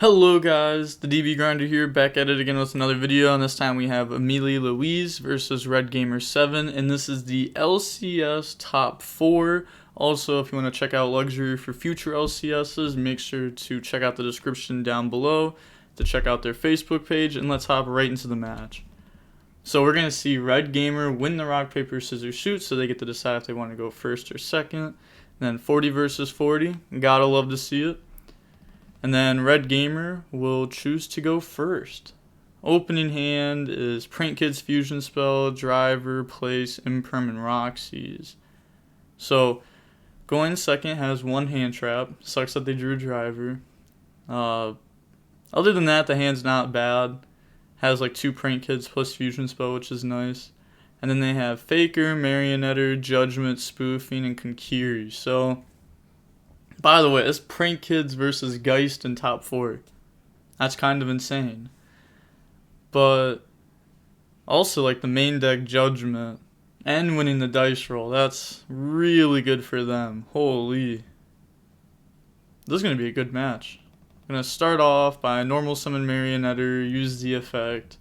Hello guys, the DB Grinder here, back at it again with another video, and this time we have Amelie Louise versus Red Gamer 7, and this is the LCS top 4. Also, if you want to check out Luxury for future LCSs, make sure to check out the description down below to check out their Facebook page, and let's hop right into the match. So we're going to see Red Gamer win the rock, paper, scissors, shoot, so they get to decide if they want to go first or second. And then 40 versus 40, gotta love to see it. And then Red Gamer will choose to go first. Opening hand is Prank Kids Fusion Spell, Driver, Place, Imperm, Roxy's. So going second has one hand trap. Sucks that they drew a Driver. Other than that, the hand's not bad. Has like 2 Prank Kids plus Fusion Spell, which is nice. And then they have Faker, Marionetter, Judgment, Spoofing, and Konkiri. So, by the way, it's Prank Kids versus Geist in top 4. That's kind of insane. But also, like, the main deck Judgment and winning the dice roll, that's really good for them. Holy. This is going to be a good match. I'm going to start off by normal summon Marionetter, use the effect,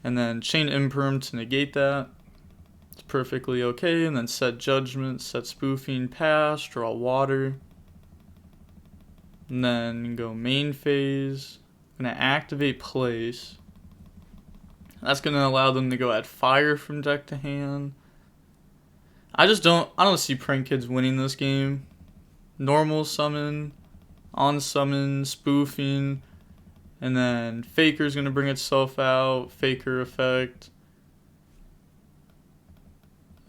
and then chain Imperm to negate that. It's perfectly okay. And then set Judgment, set Spoofing, pass, draw water. And then go main phase. I'm going to activate Place. That's going to allow them to go add fire from deck to hand. I don't see Prank Kids winning this game. Normal summon, on summon, spoofing, and then Faker's going to bring itself out, Faker effect.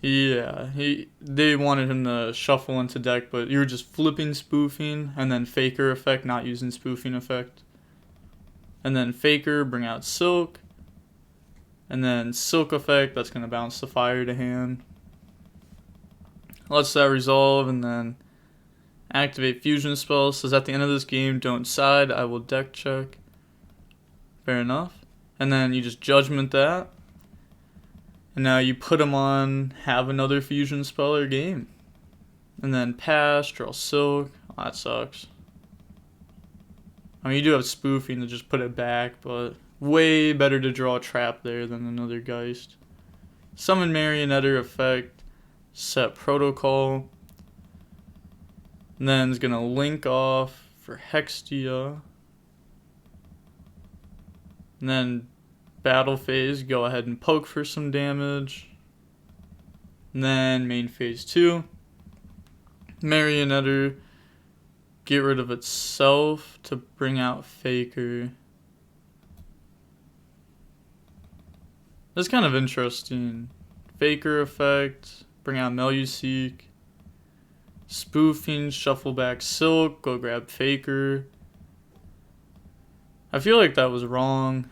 Yeah, they wanted him to shuffle into deck, but you were just flipping spoofing, and then Faker effect, not using spoofing effect. And then Faker, bring out Silk, and then Silk effect, that's going to bounce the fire to hand. Lets that resolve, and then activate Fusion Spell. Says at the end of this game, don't side, I will deck check. Fair enough. And then you just Judgment that. And now you put them on, have another Fusion Spell or game. And then pass, draw Silk. Oh, that sucks. I mean, you do have spoofing to just put it back, but way better to draw a trap there than another Geist. Summon Marionetter effect, set Protocol. And then it's going to link off for Hextia. And then battle phase, go ahead and poke for some damage. And then main phase 2. Marionetter, get rid of itself to bring out Faker. That's kind of interesting. Faker effect, bring out Meluseek. Spoofing, shuffle back Silk, go grab Faker. I feel like that was wrong.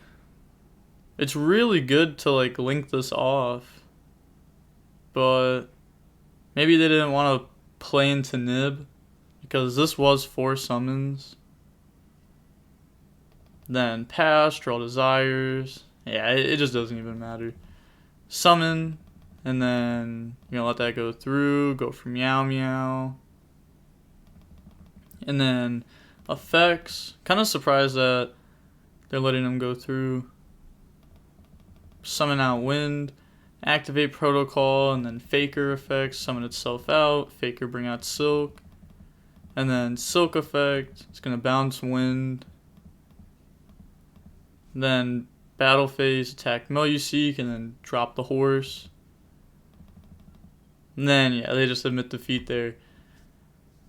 It's really good to like link this off, but maybe they didn't want to play into Nib because this was 4 summons. Then pass, draw desires. Yeah, it just doesn't even matter. Summon, and then you're gonna let that go through, go for Meow Meow. And then effects, kind of surprised that they're letting them go through. Summon out Wind, activate Protocol, and then Faker effect, summon itself out, Faker bring out Silk, and then Silk effect, it's going to bounce Wind, then battle phase, attack Meluseek, and then drop the horse. And then, yeah, they just admit defeat there.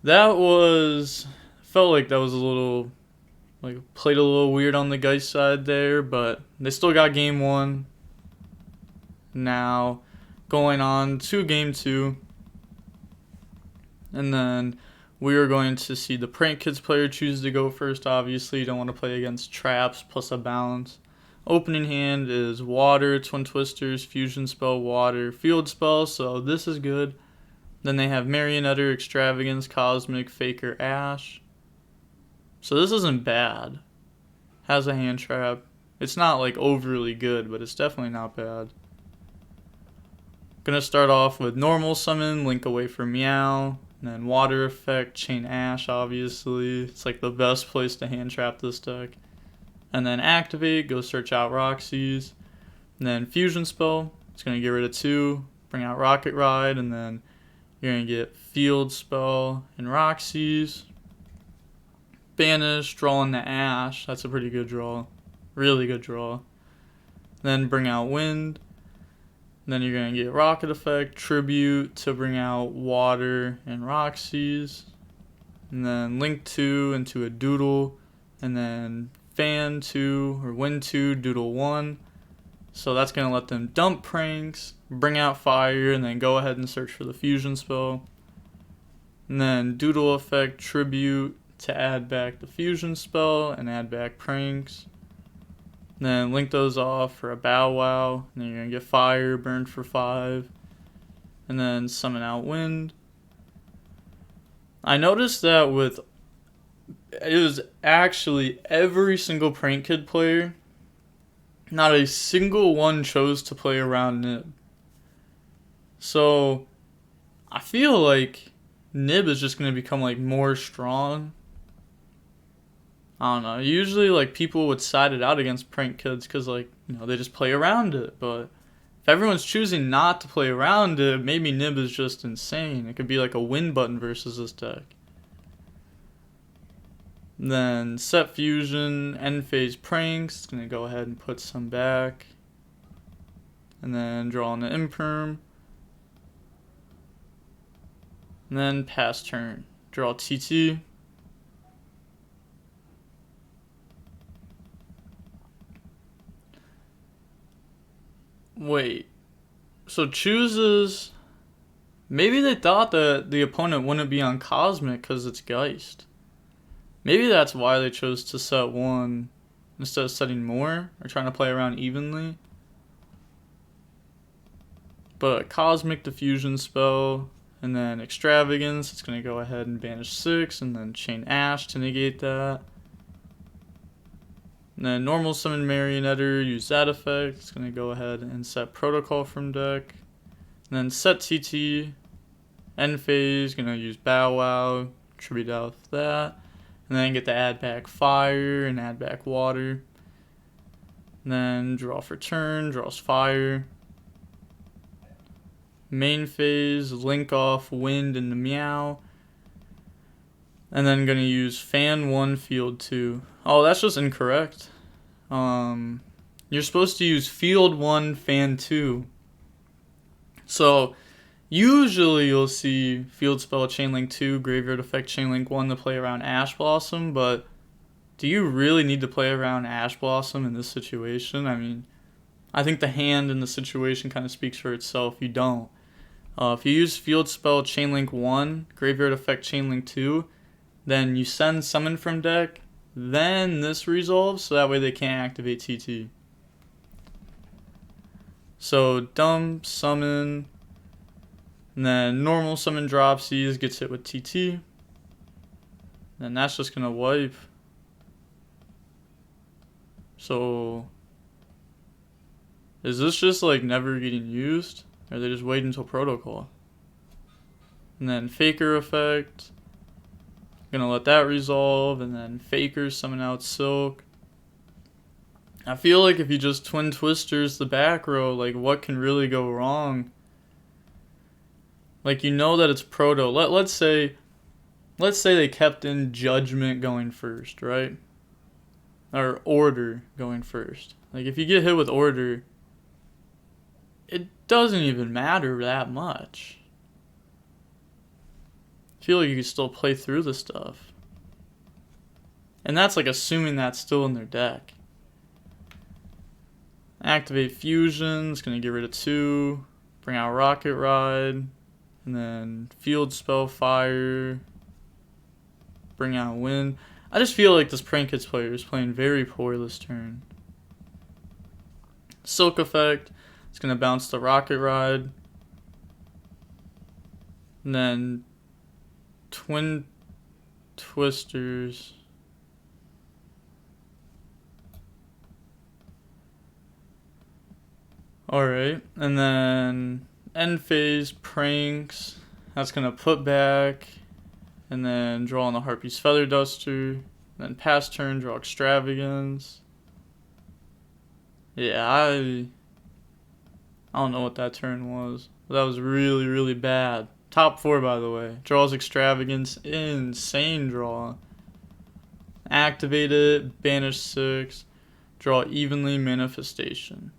Felt like that was a little, like, played a little weird on the Geist side there, but they still got game 1. Now going on to game 2, and then we are going to see the Prank Kids player choose to go first. Obviously, you don't want to play against traps plus a bounce. Opening hand is Water, Twin Twisters, Fusion Spell, Water, Field Spell, so this is good. Then they have Marionetter, Extravagance, Cosmic, Faker, Ash. So this isn't bad. Has a hand trap. It's not like overly good, but it's definitely not bad. Gonna start off with normal summon, link away for Meow, and then water effect, chain Ash, obviously. It's like the best place to hand trap this deck. And then activate, go search out Roxy's. And then fusion spell, it's going to get rid of 2, bring out Rocket Ride, and then you're going to get field spell and Roxy's. Banish, draw into Ash, that's a pretty good draw. Really good draw. Then bring out Wind. And then you're going to get Rocket Effect, Tribute to bring out Water and Roxy's. And then Link 2 into a Doodle. And then Fan 2 or Wind 2, Doodle 1. So that's going to let them dump Pranks, bring out Fire, and then go ahead and search for the fusion spell. And then Doodle Effect, Tribute to add back the fusion spell and add back Pranks. And then link those off for a Bow Wow. And then you're going to get Fire, burned for 5. And then summon out Wind. I noticed that it was actually every single Prank Kid player, not a single one chose to play around Nib. So I feel like Nib is just going to become like more strong. I don't know. Usually like people would side it out against Prank Kids because like, you know, they just play around it. But if everyone's choosing not to play around it, maybe Nib is just insane. It could be like a win button versus this deck. Then set fusion, end phase Pranks. It's going to go ahead and put some back. And then draw on the imperm. And then pass turn. Draw TT. Wait. So chooses... Maybe they thought that the opponent wouldn't be on Cosmic because it's Geist. Maybe that's why they chose to set 1 instead of setting more, or trying to play around evenly. But Cosmic Diffusion spell, and then Extravagance, it's going to go ahead and banish 6, and then chain Ash to negate that. And then normal summon Marionetter, use that effect, it's going to go ahead and set Protocol from deck. And then set TT, end phase, going to use Bow Wow, tribute out that. And then get to add back Fire and add back Water. And then draw for turn, draws Fire. Main phase, link off Wind and the Meow. And then gonna use Fan 1, Field 2. Oh, that's just incorrect. You're supposed to use Field 1, Fan 2. So usually you'll see Field Spell Chainlink 2, Graveyard Effect Chainlink 1 to play around Ash Blossom, but do you really need to play around Ash Blossom in this situation? I mean, I think the hand in the situation kind of speaks for itself. You don't. If you use Field Spell Chainlink 1, Graveyard Effect Chainlink 2, then you send Summon from deck, then this resolves, so that way they can't activate TT. So dump, summon, and then normal summon Dropsies, gets hit with TT. Then that's just going to wipe. So is this just like never getting used? Or are they just waiting until Protocol? And then Faker effect. Gonna let that resolve, and then Faker summon out Silk. I feel like if you just Twin Twisters the back row, like what can really go wrong? Like, you know that it's Proto. Let's say they kept in Judgment going first, right? Or Order going first. Like if you get hit with Order, it doesn't even matter that much. I feel like you can still play through the stuff. And that's like assuming that's still in their deck. Activate Fusion, it's going to get rid of 2. Bring out Rocket Ride. And then Field Spell Fire. Bring out Wind. I just feel like this Prank Kids player is playing very poor this turn. Silk effect, it's going to bounce the Rocket Ride. And then Twin Twisters. Alright, and then end phase Pranks. That's going to put back. And then draw on the Harpy's Feather Duster. Then pass turn, draw Extravagance. Yeah, I don't know what that turn was. But that was really, really bad. Top 4, by the way. Draws Extravagance. Insane draw. Activate it. Banish 6. Draw Evenly. Manifestation.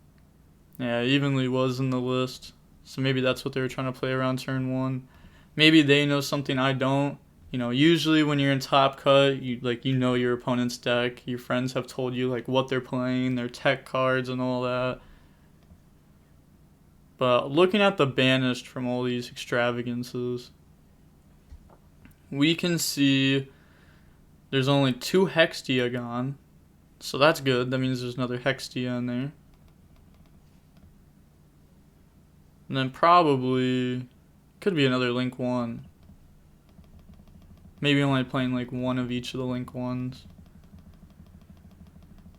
Yeah, Evenly was in the list. So maybe that's what they were trying to play around turn 1. Maybe they know something I don't. You know, usually when you're in Top Cut, you know your opponent's deck. Your friends have told you like what they're playing, their tech cards and all that. But looking at the banished from all these extravagances, we can see there's only 2 Hextia gone. So that's good. That means there's another Hextia in there. And then probably could be another Link 1. Maybe only playing like one of each of the Link 1s.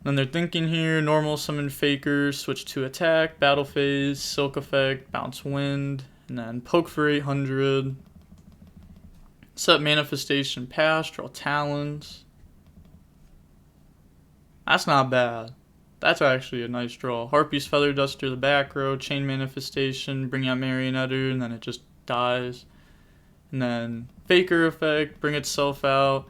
Then they're thinking here, normal summon Faker, switch to attack, battle phase, silk effect, bounce wind, and then poke for 800. Set manifestation pass, draw talons. That's not bad. That's actually a nice draw. Harpy's Feather Duster, the back row, chain manifestation, bring out Marionetter, and then it just dies. And then Faker effect, bring itself out.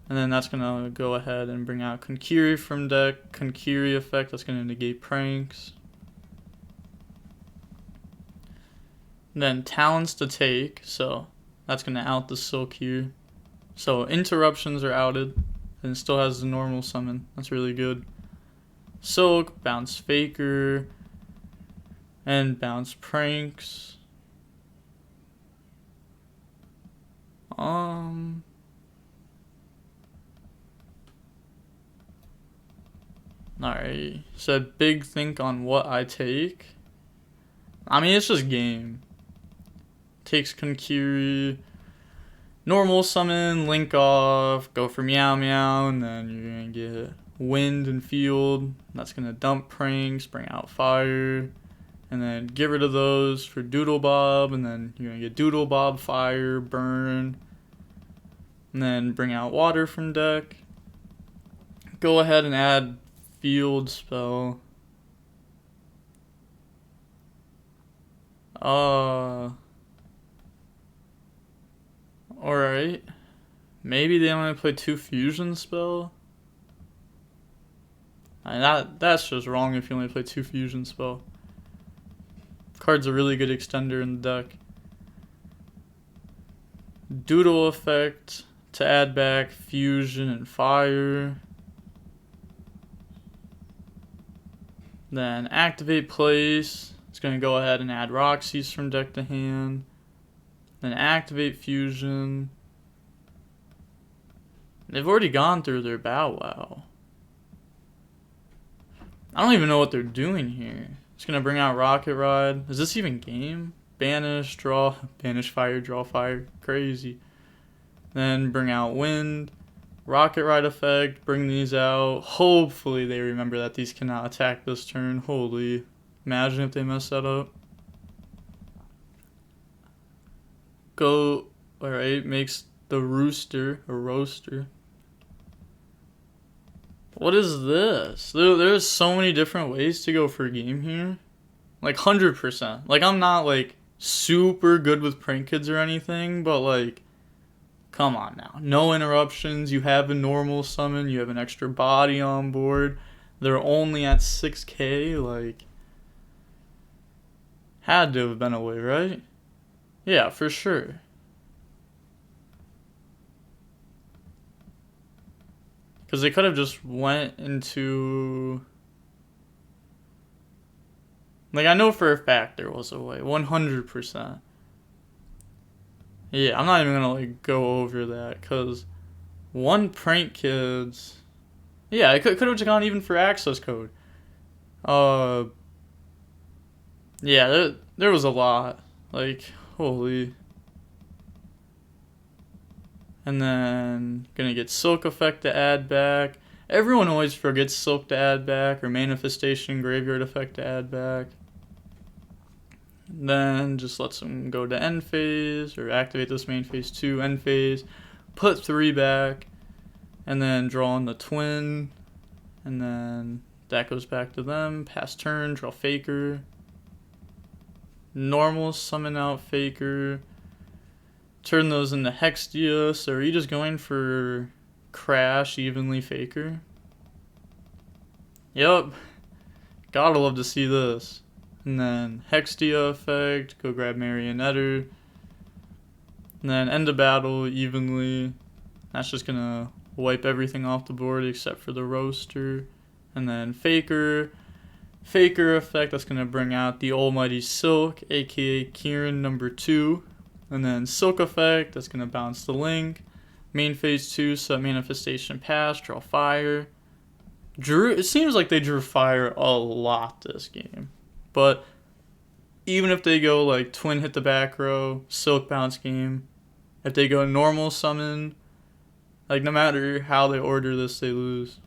And then that's going to go ahead and bring out Konkiri from deck. Konkiri effect, that's going to negate pranks. And then Talons to take, so that's going to out the Silk here. So interruptions are outed, and it still has the normal summon. That's really good. Silk, bounce Faker, and bounce pranks. Alright, so big think on what I take. I mean, it's just game. Takes Konkiri, normal summon, link off, go for Meow Meow, and then you're gonna get wind and field. That's gonna dump pranks, bring out fire, and then get rid of those for Doodle Bob, and then you're gonna get Doodle Bob, fire, burn, and then bring out water from deck. Go ahead and add field spell. Alright. Maybe they only play 2 fusion spell. I mean, that's just wrong if you only play 2 fusion spell. Card's a really good extender in the deck. Doodle effect to add back fusion and fire. Then activate place. It's going to go ahead and add Roxy's from deck to hand. Then activate fusion. They've already gone through their Bow Wow. I don't even know what they're doing here. It's going to bring out Rocket Ride. Is this even game? Banish, draw, banish fire, draw fire. Crazy. Then bring out wind. Rocket Ride effect, bring these out. Hopefully they remember that these cannot attack this turn. Holy. Imagine if they mess that up. Go. Alright, makes the rooster a roaster. What is this? There's so many different ways to go for a game here. Like 100%. Like I'm not like super good with prank kids or anything, but like come on now. No interruptions. You have a normal summon. You have an extra body on board. They're only at 6k. Like, had to have been a way, right? Yeah, for sure. Because they could have just went into... Like, I know for a fact there was a way. 100%. Yeah, I'm not even gonna like go over that because one prank kids. Yeah, it could have gone even for access code. Yeah, there was a lot. Like, holy. And then gonna get Silk effect to add back. Everyone always forgets Silk to add back or Manifestation Graveyard effect to add back. Then just lets them go to end phase or activate this main phase 2, end phase, put 3 back, and then draw on the twin, and then That goes back to them. Pass turn, draw Faker. Normal, summon out Faker. Turn those into Hextia. So are you just going for Crash, evenly Faker? Yep. Gotta love to see this. And then Hextia effect, go grab Marionetter. And then end of battle evenly. That's just gonna wipe everything off the board except for the roaster. And then Faker effect, that's gonna bring out the almighty Silk, aka Kieran number 2. And then Silk effect, that's gonna bounce the Link. Main phase 2, set manifestation pass, draw fire. It seems like they drew fire a lot this game. But even if they go like twin hit the back row, Silk bounce game, if they go normal summon, like no matter how they order this, they lose.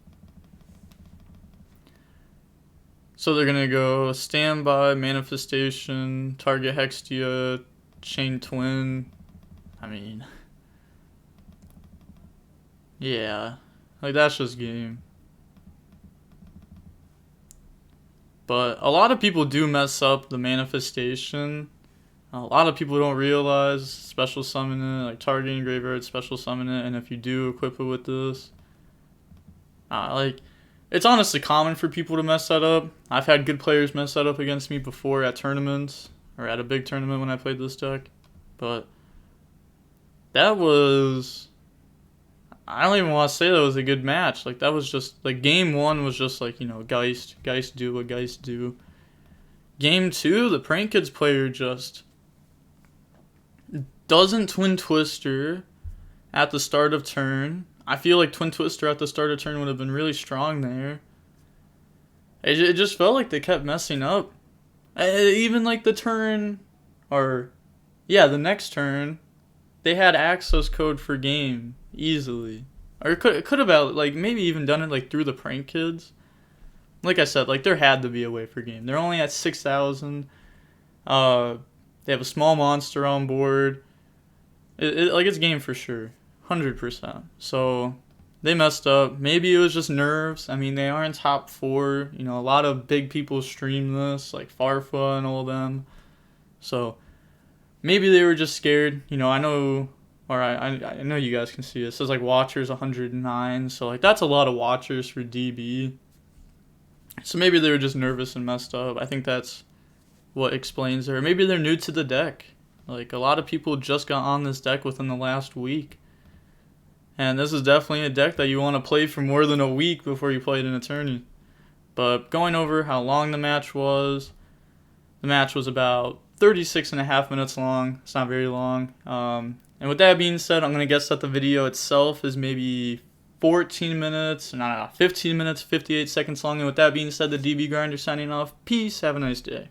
So they're gonna go standby, manifestation, target Hextia, chain twin. I mean, yeah, like that's just game. But a lot of people do mess up the manifestation. A lot of people don't realize special summon it, like targeting graveyard, special summon it, and if you do equip it with this, like it's honestly common for people to mess that up. I've had good players mess that up against me before at tournaments or at a big tournament when I played this deck. But that was, I don't even want to say that was a good match. Like that was just like game 1 was just like, you know, Geist do what Geist do. Game 2, the Prank Kids player just doesn't Twin Twister at the start of turn. I feel like Twin Twister at the start of turn would have been really strong there. It just felt like they kept messing up. Even like the turn, or yeah, the next turn, they had access code for game easily. Or it could have like maybe even done it like through the Prank Kids. Like I said, like there had to be a way for game. They're only at 6,000. They have a small monster on board. Like it's game for sure, 100%. So they messed up. Maybe it was just nerves. I mean, they are in top 4. You know, a lot of big people stream this, like Farfa and all them. So maybe they were just scared. You know, I know, or I know you guys can see it. It says like watchers 109. So like that's a lot of watchers for DB. So maybe they were just nervous and messed up. I think that's what explains it. Or maybe they're new to the deck. Like a lot of people just got on this deck within the last week. And this is definitely a deck that you want to play for more than a week before you play it in a tourney. But going over how long the match was about 36.5 minutes long. It's not very long. And with that being said, I'm going to guess that the video itself is maybe 14 minutes, no, 15 minutes, 58 seconds long. And with that being said, the DB Grinder signing off. Peace. Have a nice day.